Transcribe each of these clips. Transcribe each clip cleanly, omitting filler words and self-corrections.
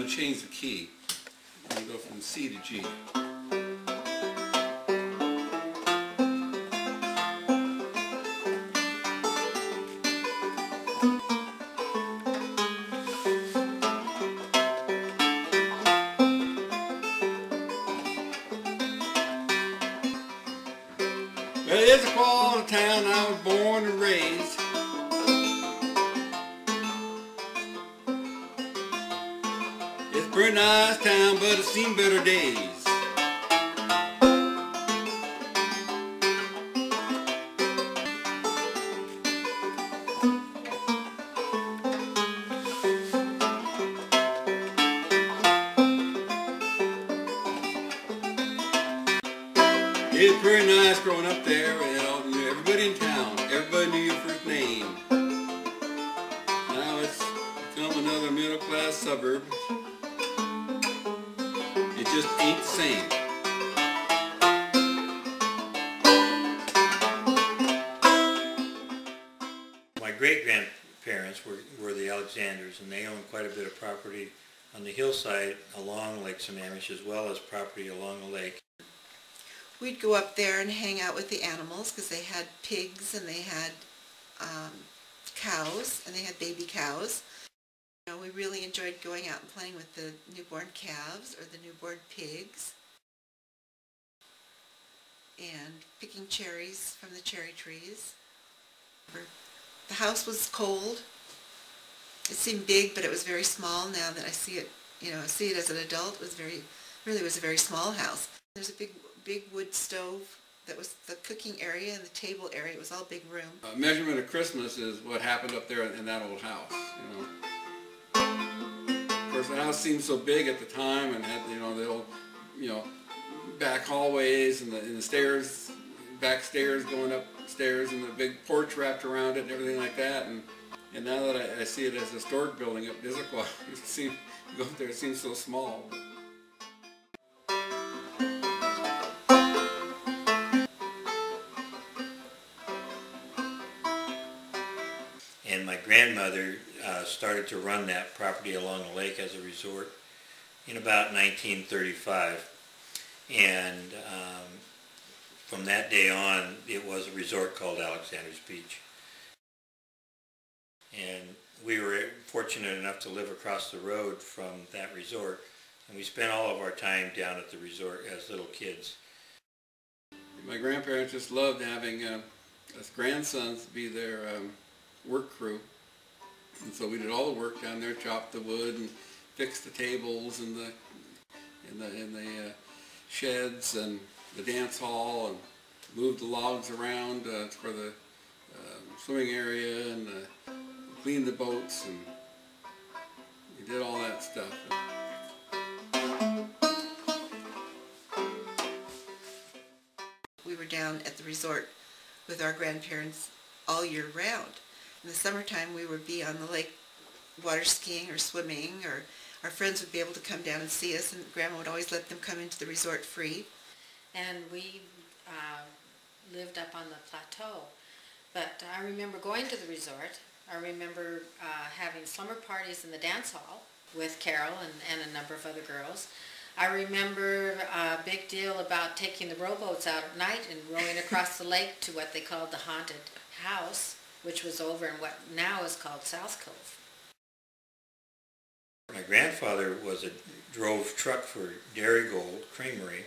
to change the key. I'm going to go from C to G. Well, Issaquah, the town I was born and raised. It's a pretty nice town, but it's seen better days. It's pretty nice growing up there. You know, everybody in town, everybody knew your first name. Now it's become another middle-class suburb. It just ain't the same. My great-grandparents were the Alexanders, and they owned quite a bit of property on the hillside along Lake Sammamish, as well as property along the lake. We'd go up there and hang out with the animals because they had pigs and they had cows and they had baby cows. You know, we really enjoyed going out and playing with the newborn calves or the newborn pigs and picking cherries from the cherry trees. The house was cold. It seemed big, but it was very small. Now that I see it, you know, I see it as an adult, it was really was a very small house. There's a big wood stove that was the cooking area and the table area. It was all big room. Measurement of Christmas is what happened up there in that old house. You know, of course, the house seemed so big at the time, and had, you know, the old, you know, back hallways and the stairs, back stairs going upstairs, and the big porch wrapped around it and everything like that. And now that I see it as a historic building up in Issaquah, you go up there, it seems so small. And my grandmother started to run that property along the lake as a resort in about 1935. And from that day on, it was a resort called Alexander's Beach. And we were fortunate enough to live across the road from that resort. And we spent all of our time down at the resort as little kids. My grandparents just loved having us grandsons be their work crew, and so we did all the work down there, chopped the wood and fixed the tables and the sheds and the dance hall, and moved the logs around for the swimming area, and cleaned the boats, and we did all that stuff. We were down at the resort with our grandparents all year round. In the summertime, we would be on the lake water skiing or swimming, or our friends would be able to come down and see us, and Grandma would always let them come into the resort free. And we lived up on the plateau. But I remember going to the resort. I remember having slumber parties in the dance hall with Carol and a number of other girls. I remember a big deal about taking the rowboats out at night and rowing across the lake to what they called the haunted house, which was over in what now is called South Cove. My grandfather drove truck for Dairy Gold Creamery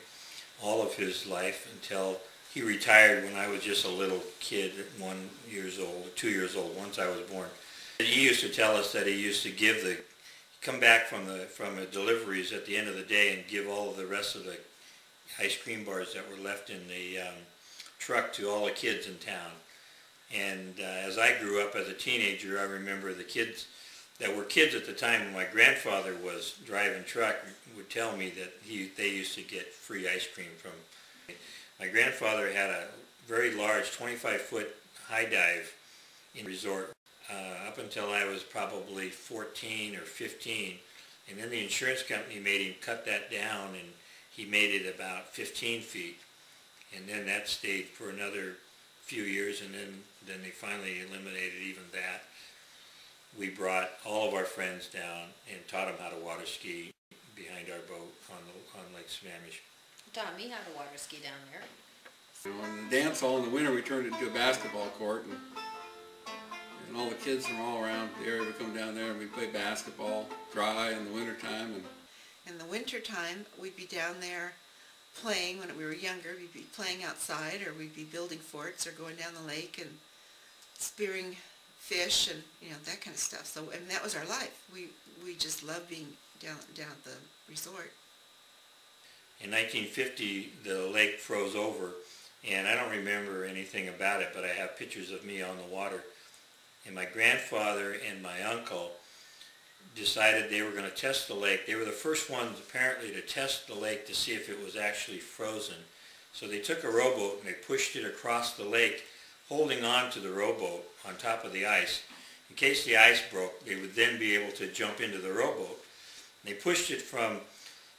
all of his life until he retired when I was just a little kid, 1 year old, 2 years old, once I was born. He used to tell us that he used to come back from the deliveries at the end of the day and give all of the rest of the ice cream bars that were left in the truck to all the kids in town. And as I grew up as a teenager, I remember the kids that were kids at the time when my grandfather was driving truck would tell me that they used to get free ice cream from. My grandfather had a very large 25-foot high dive in the resort up until I was probably 14 or 15. And then the insurance company made him cut that down, and he made it about 15 feet. And then that stayed for another few years, and then they finally eliminated even that. we brought all of our friends down and taught them how to water ski behind our boat on Lake Sammamish. Taught me how to water ski down there. You know, in the dance hall in the winter, we turned it into a basketball court, and all the kids from all around the area would come down there, and we'd play basketball, dry in the wintertime. And in the wintertime, we'd be down there playing. When we were younger, we'd be playing outside, or we'd be building forts, or going down the lake and spearing fish, and you know, that kind of stuff. So, and that was our life. We just loved being down at the resort. In 1950, the lake froze over, and I don't remember anything about it, but I have pictures of me on the water. And my grandfather and my uncle decided they were going to test the lake. They were the first ones, apparently, to test the lake to see if it was actually frozen. So they took a rowboat and they pushed it across the lake, holding on to the rowboat on top of the ice. In case the ice broke, they would then be able to jump into the rowboat. They pushed it from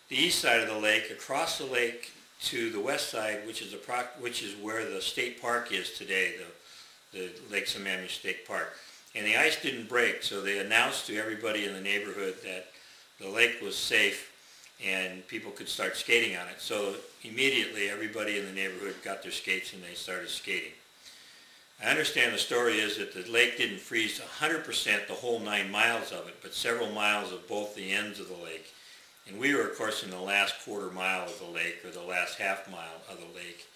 the east side of the lake across the lake to the west side, which is where the state park is today, the Lake Sammamish State Park. And the ice didn't break, so they announced to everybody in the neighborhood that the lake was safe and people could start skating on it. So immediately everybody in the neighborhood got their skates and they started skating. I understand the story is that the lake didn't freeze 100% the whole 9 miles of it, but several miles of both the ends of the lake. And we were, of course, in the last quarter mile of the lake, or the last half mile of the lake,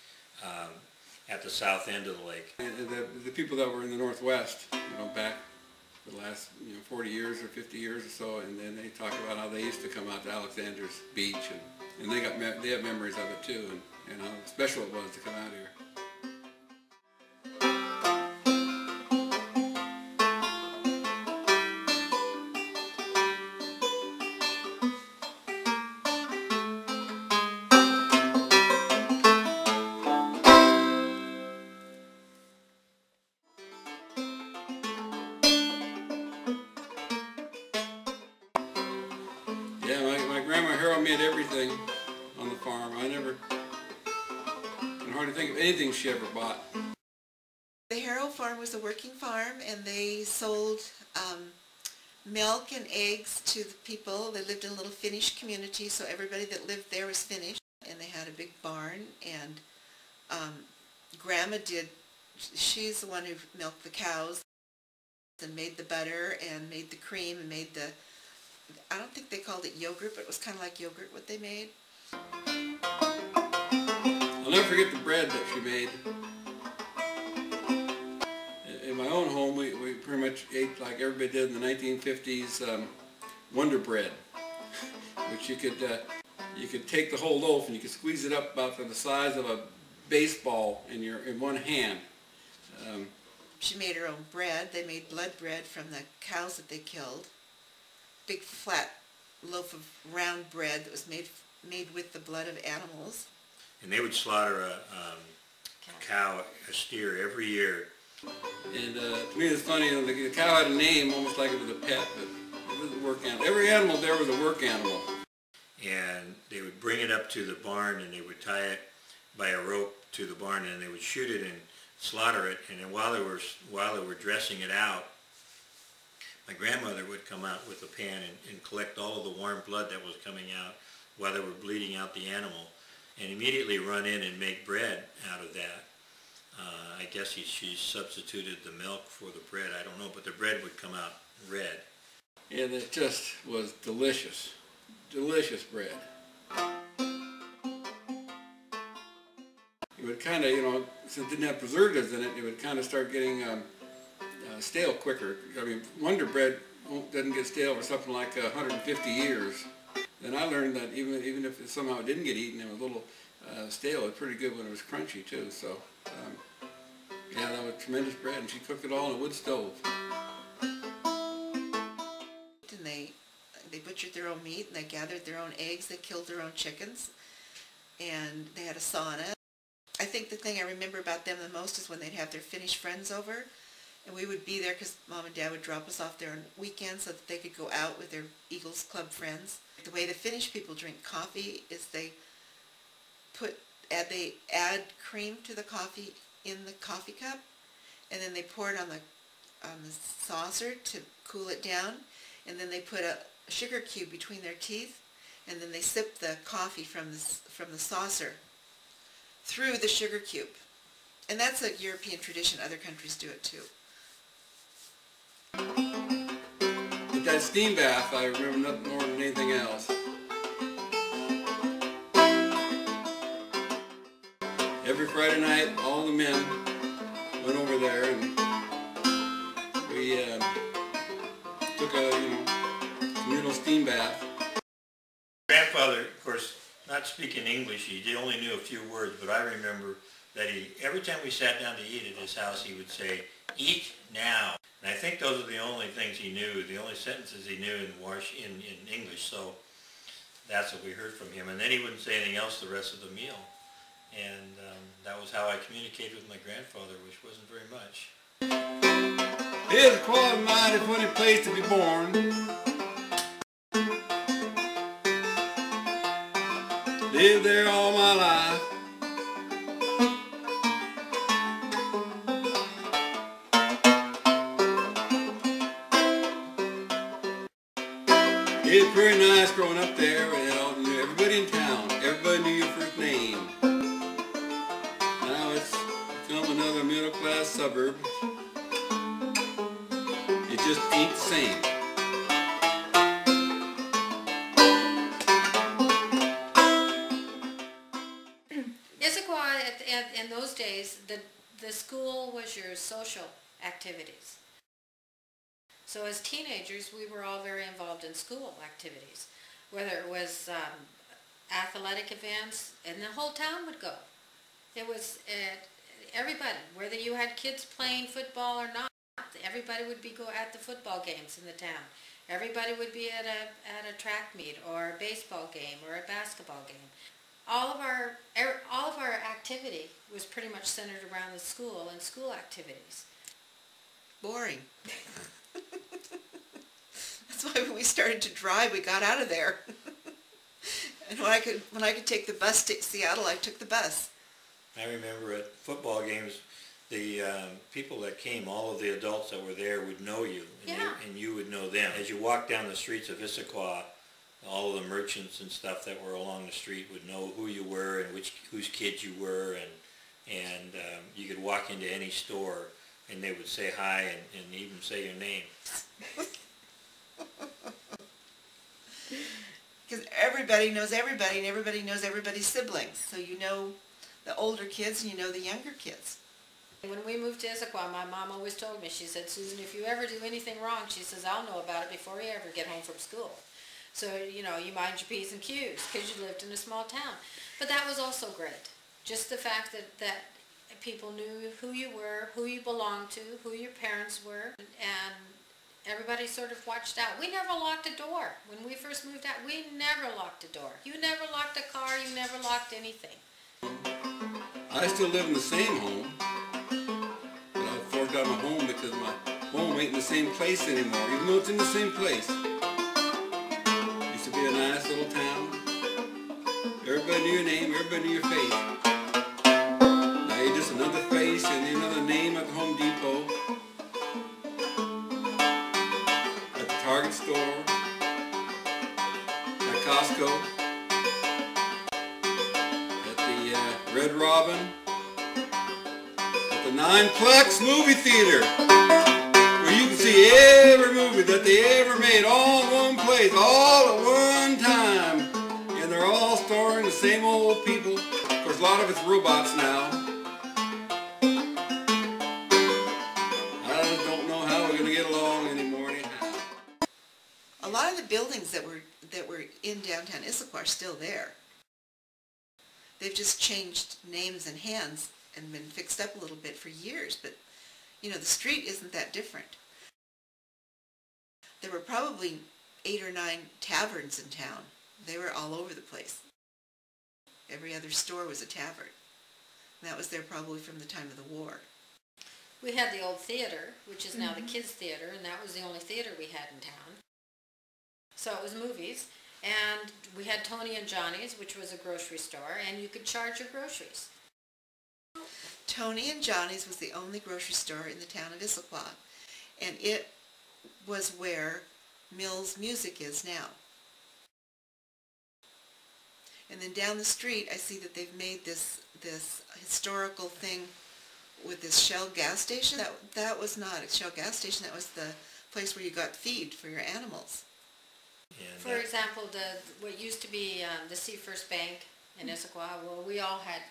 at the south end of the lake. And the people that were in the Northwest, you know, back the last 40 years or 50 years or so, and then they talk about how they used to come out to Alexander's Beach, and they have memories of it too, and how special it was to come out here. Yeah, my grandma Haro made everything on the farm. I can hardly think of anything she ever bought. The Haro farm was a working farm, and they sold milk and eggs to the people. They lived in a little Finnish community, so everybody that lived there was Finnish. And they had a big barn, and Grandma she's the one who milked the cows and made the butter and made the cream and made the, I don't think they called it yogurt, but it was kind of like yogurt what they made. I'll never forget the bread that she made. In my own home, we pretty much ate like everybody did in the 1950s, Wonder Bread, which you could take the whole loaf and you could squeeze it up about to the size of a baseball in one hand. She made her own bread. They made blood bread from the cows that they killed. Big flat loaf of round bread that was made with the blood of animals. And they would slaughter a cow, a steer, every year. And to me it's funny, the cow had a name almost like it was a pet, but it was a work animal. Every animal there was a work animal. And they would bring it up to the barn and they would tie it by a rope to the barn and they would shoot it and slaughter it. And then while they were dressing it out, my grandmother would come out with a pan and collect all of the warm blood that was coming out while they were bleeding out the animal, and immediately run in and make bread out of that. I guess she substituted the milk for the bread, I don't know, but the bread would come out red. And it just was delicious. Delicious bread. It would kind of, since it didn't have preservatives in it, it would kind of start getting stale quicker. I mean, Wonder Bread doesn't get stale for something like 150 years. Then I learned that even if somehow it didn't get eaten, it was a little stale. It was pretty good when it was crunchy too. So yeah, that was tremendous bread, and she cooked it all on a wood stove. And they butchered their own meat, and they gathered their own eggs. They killed their own chickens, and they had a sauna. I think the thing I remember about them the most is when they'd have their Finnish friends over, and we would be there because Mom and Dad would drop us off there on weekends so that they could go out with their Eagles Club friends. The way the Finnish people drink coffee is they add cream to the coffee in the coffee cup, and then they pour it on the on the saucer to cool it down, and then they put a sugar cube between their teeth, and then they sip the coffee from the saucer through the sugar cube. And that's a European tradition. Other countries do it too. But that steam bath, I remember nothing more than anything else. Every Friday night, all the men went over there, and we took a communal steam bath. Grandfather, of course, not speaking English, he only knew a few words, but I remember that every time we sat down to eat at his house, he would say, "Eat now." And I think those are the only things he knew, the only sentences he knew in English, so that's what we heard from him. And then he wouldn't say anything else the rest of the meal. And that was how I communicated with my grandfather, which wasn't very much. Issaquah, a mighty funny place to be born. Lived there all my life. It was pretty nice growing up there. You knew everybody in town. Everybody knew your first name. Now it's become another middle-class suburb. It just ain't the same. Issaquah, in those days, the school was your social activities. So as teenagers, we were all very involved in school activities, whether it was athletic events, and the whole town would go. It was everybody, whether you had kids playing football or not, everybody would go at the football games in the town. Everybody would be at a track meet or a baseball game or a basketball game. All of our activity was pretty much centered around the school and school activities. Boring. That's why when we started to drive, we got out of there. And when I could take the bus to Seattle, I took the bus. I remember at football games, the people that came, all of the adults that were there would know you, and, Yeah. and you would know them. As you walked down the streets of Issaquah, all of the merchants and stuff that were along the street would know who you were and whose kids you were, and you could walk into any store and they would say hi and even say your name. Because everybody knows everybody, and everybody knows everybody's siblings. So you know the older kids and you know the younger kids. When we moved to Issaquah, my mom always told me, she said, "Susan, if you ever do anything wrong," she says, "I'll know about it before you ever get home from school." So, you mind your P's and Q's because you lived in a small town. But that was also great. Just the fact that people knew who you were, who you belonged to, who your parents were, and everybody sort of watched out. We never locked a door. When we first moved out, we never locked a door. You never locked a car, you never locked anything. I still live in the same home, but I forked out my home because my home ain't in the same place anymore, even though it's in the same place. Used to be a nice little town. Everybody knew your name, everybody knew your face. Now you're just another face and another name at the Home Depot, at the Target store, at Costco, at the Red Robin, at the Nineplex movie theater, where you can see every movie that they ever made all in one place, all at one time. And they're all starring the same old people. Of course, a lot of it's robots now. I just don't know how we're going to get along anymore anyhow. A lot of the buildings that were in downtown Issaquah are still there. They've just changed names and hands and been fixed up a little bit for years, but the street isn't that different. There were probably 8 or 9 taverns in town. They were all over the place. Every other store was a tavern. And that was there probably from the time of the war. We had the old theater, which is now the kids' theater, and that was the only theater we had in town. So it was movies, and we had Tony and Johnny's, which was a grocery store, and you could charge your groceries. Tony and Johnny's was the only grocery store in the town of Issaquah. and it was where Mills Music is now. And then down the street, I see that they've made this historical thing with this Shell gas station. That was not a Shell gas station. That was the place where you got feed for your animals. And For example, what used to be the Sea First Bank in Issaquah, well, we all had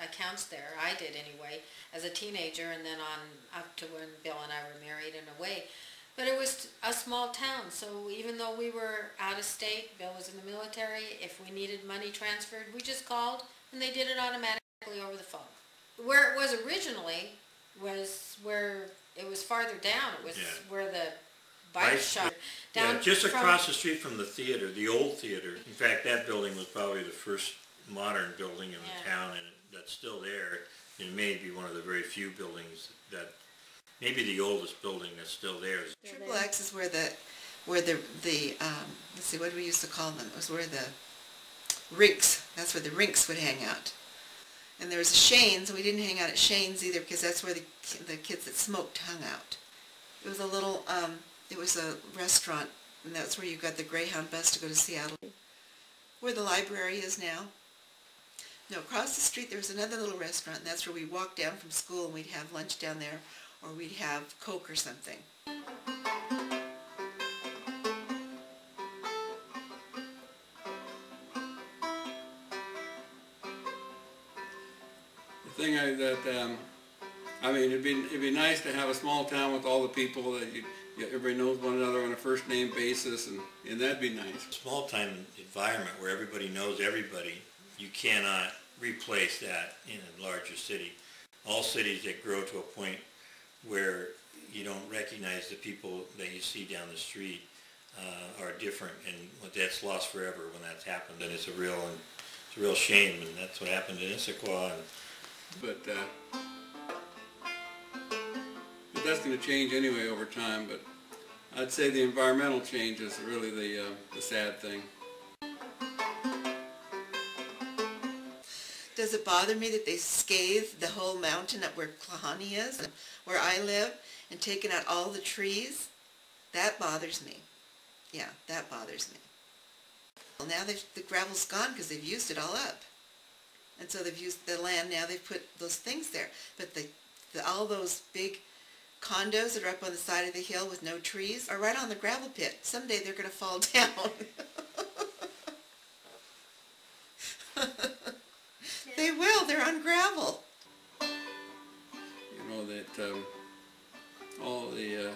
accounts there. I did anyway, as a teenager, and then on up to when Bill and I were married and away. But it was a small town, so even though we were out of state, Bill was in the military, if we needed money transferred, we just called, and they did it automatically over the phone. Where it was originally was where it was farther down. It was where the bike shop. Yeah, just across the street from the theater, the old theater. In fact, that building was probably the first modern building in the town, and that's still there. It may be one of the very few buildings that, maybe the oldest building that's still there. Triple X is where the let's see, what do we used to call them? It was where the rinks, that's where the rinks would hang out. And there was a Shane's, and we didn't hang out at Shane's either because that's where the kids that smoked hung out. It was a little, it was a restaurant, and that's where you got the Greyhound bus to go to Seattle. Where the library is now. No, across the street there was another little restaurant, and that's where we walked down from school and we'd have lunch down there, or we'd have Coke or something. The thing I mean, it'd be nice to have a small town with all the people that everybody knows one another on a first name basis, and that'd be nice. Small town environment where everybody knows everybody, you cannot replace that in a larger city. All cities that grow to a point where you don't recognize the people that you see down the street are different, and that's lost forever when that's happened, and it's a real shame, and that's what happened in Issaquah. But that's going to change anyway over time. But I'd say the environmental change is really the sad thing. Does it bother me that they scathed the whole mountain up where Klahani is, and where I live, and taken out all the trees? That bothers me. Yeah, that bothers me. Well, now the gravel's gone because they've used it all up. And so they've used the land, now they've put those things there. But all those big condos that are up on the side of the hill with no trees are right on the gravel pit. Someday they're going to fall down. They will, they're on gravel. You know, that all the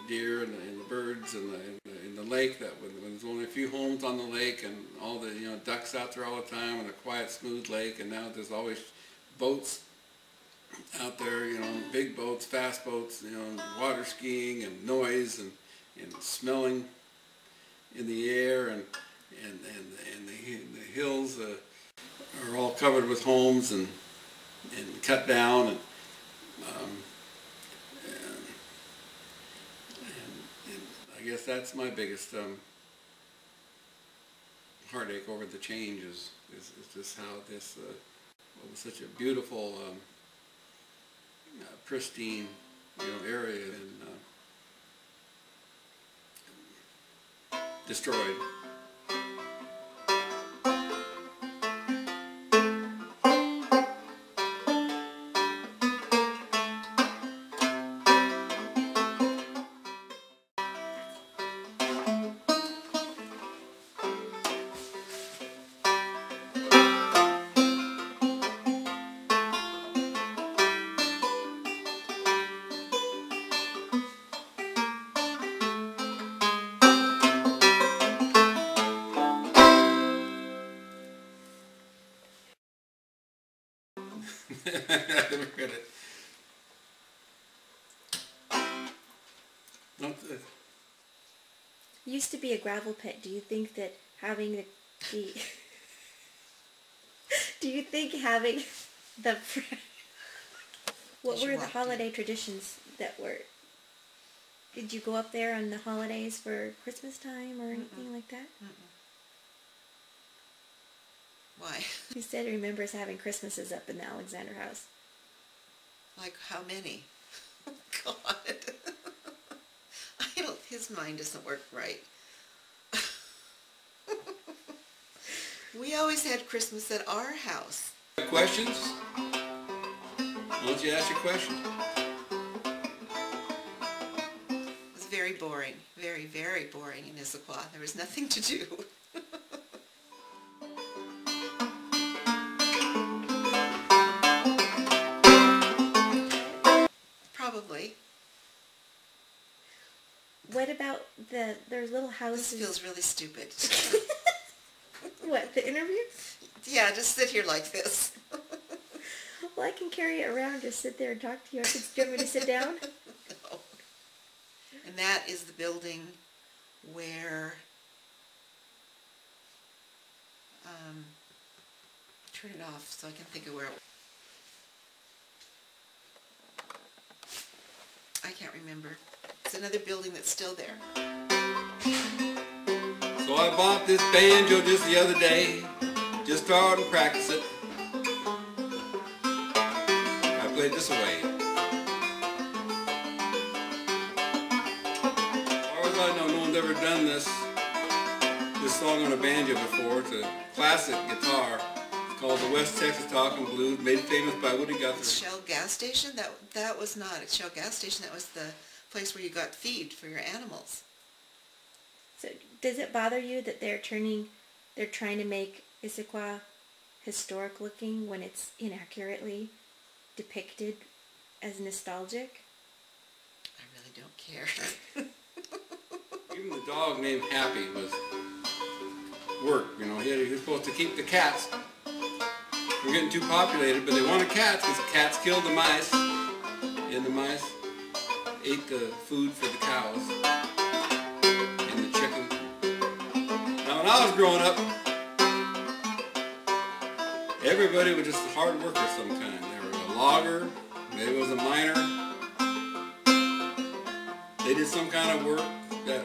deer and the birds and the lake, that when there's only a few homes on the lake, and all the ducks out there all the time, and a quiet, smooth lake, and now there's always boats out there, big boats, fast boats, water skiing and noise and smelling in the air, and the hills are all covered with homes and cut down, and I guess that's my biggest heartache over the change is just how this what was such a beautiful pristine area and destroyed. I never read it. Used to be a gravel pit. Do you think that having the do you think having the what were the holiday traditions that were? Did you go up there on the holidays for Christmas time or anything like that? Why? He said he remembers having Christmases up in the Alexander house. Like how many? God. His mind doesn't work right. We always had Christmas at our house. Questions? Why don't you ask your question? It was very boring. Very, very boring in Issaquah. There was nothing to do. Probably. What about there's little houses? This feels really stupid. What, the interview? Yeah, just sit here like this. Well, I can carry it around, just sit there and talk to you. Do you want me to sit down? No. And that is the building where, turn it off so I can think of where it was. I can't remember. It's another building that's still there. So I bought this banjo just the other day. Just started to practice it. I played this away. As far as I know, no one's ever done this song on a banjo before. It's a classic guitar. It's called the West Texas Talking Blues, made famous by Woody Guthrie. Shell gas station? That was not a Shell gas station. That was the place where you got feed for your animals. So does it bother you that they're trying to make Issaquah historic looking when it's inaccurately depicted as nostalgic? I really don't care. Even the dog named Happy was work, you know. He was supposed to keep the cats from getting too populated, but they wanted cats because cats killed the mice, and the mice ate the food for the cows and the chickens. Now when I was growing up, everybody was just a hard worker of some kind. There was a logger, there was a miner. They did some kind of work that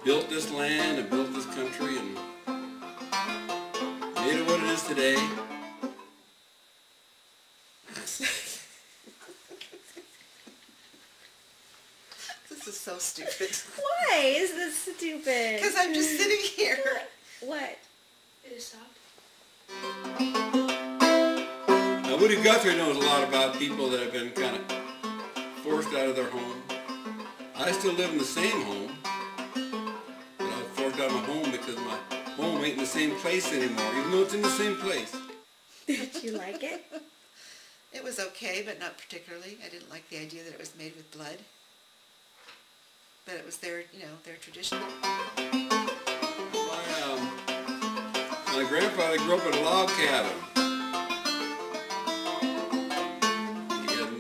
built this land and built this country and made it what it is today. This is so stupid. Why is this stupid? Because I'm just sitting here. What? It is stopped. Now Woody Guthrie knows a lot about people that have been kind of forced out of their home. I still live in the same home, but I was forced out of my home because my home ain't in the same place anymore, even though it's in the same place. Did you like it? It was okay, but not particularly. I didn't like the idea that it was made with blood. But it was their, their tradition. My grandfather grew up in a log cabin. He had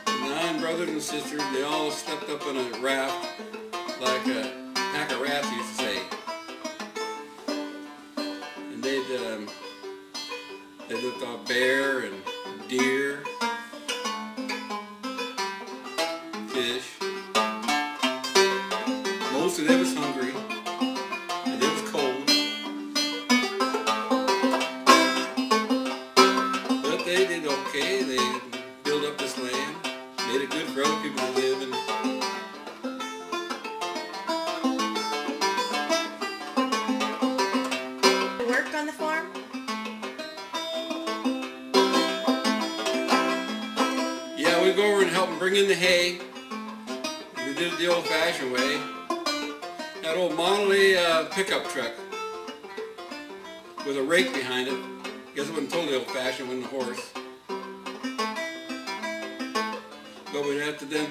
9 brothers and sisters. They all slept up on a raft, like a pack of rats used to say. And they lived off bear and deer, fish. Most of them was hungry, and it was cold. But they did okay. They built up this land, made it good for other people to live in. Work on the farm? Yeah, we'd go over and help them bring in the hay. We did it the old-fashioned way. That old Model A pickup truck with a rake behind it. Guess it wasn't totally old-fashioned, wasn't a horse. But we'd have to then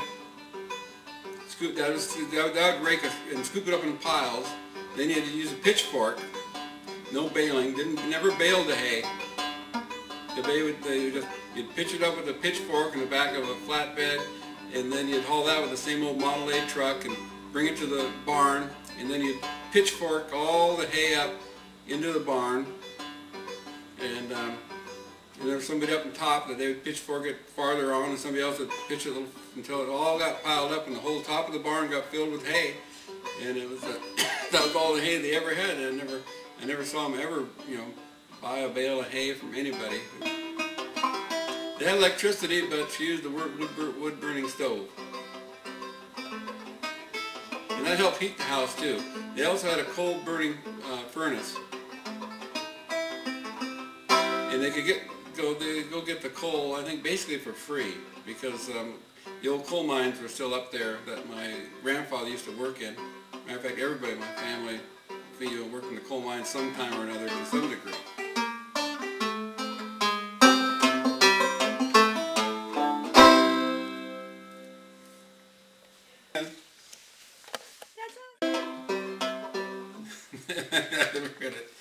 scoop that would rake it and scoop it up in piles. Then you had to use a pitchfork. No baling. Never baled the hay. You'd pitch it up with a pitchfork in the back of a flatbed, and then you'd haul that with the same old Model A truck and bring it to the barn, and then you'd pitchfork all the hay up into the barn, and there was somebody up on top that they would pitchfork it farther on, and somebody else would pitch it until it all got piled up, and the whole top of the barn got filled with hay, and it was that was all the hay they ever had. And I never saw them ever, buy a bale of hay from anybody. They They had electricity, but she used the wood burning stove. And that helped heat the house too. They also had a coal burning furnace. And they could go get the coal, I think, basically for free, because the old coal mines were still up there that my grandfather used to work in. Matter of fact, everybody in my family worked in the coal mines sometime or another to some degree. I never read it.